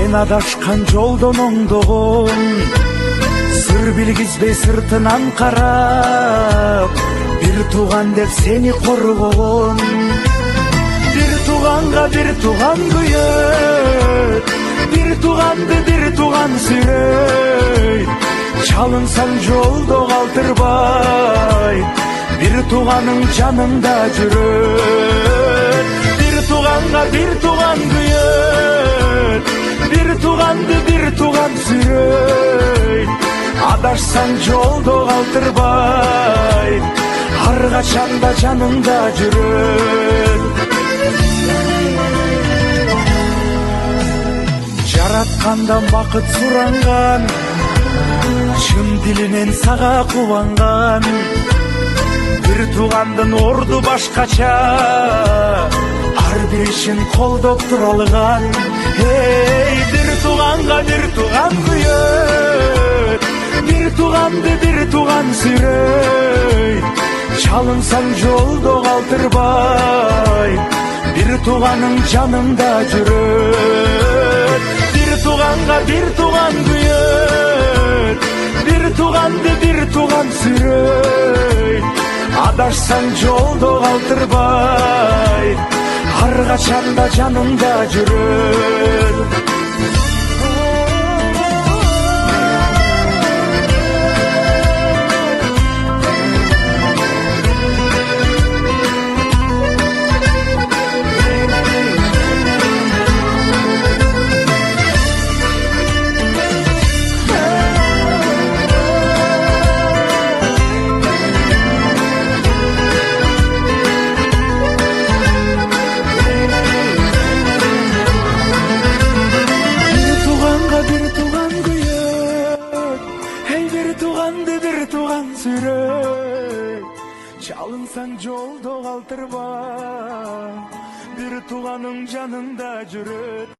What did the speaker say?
Сен адашкан жолдон оңдогон, сыр билгизбей сыртынан карап, бир тууган деп сени коргогон. Бир тууганга бир тууган күйөт, бир тууганды бир тууган сүйрөйт. Чалынсаң жолдо калтырбай, бир тууганың жанында жүрөт. Бир тууганга бир тууган күйөт, бир тууганды бир тууган сүйрөйт. Адашсаң жолдо калтырбай, ар качанда жаныңда жүрөт. Жаратканда бакыт суранган, чын дилинен сага кубанган. Бир туугандын орду башкача, ар бир ишин колдоп тура алган. Бир тууганга бир тууган күйөт, бир тууганды бир тууган сүйрөйт. Чалынсаң жолдо калтырбай, бир тууганың жанында жүрөт. Бир тууганга бир тууган күйөт, бир тууганды бир тууган сүйрөйт. Адашсаң жолдо калтырбай, ар качанда жаныңда жүрөт. Çalınsan жолдо калтырба, бир тууганың жанында жүрөт.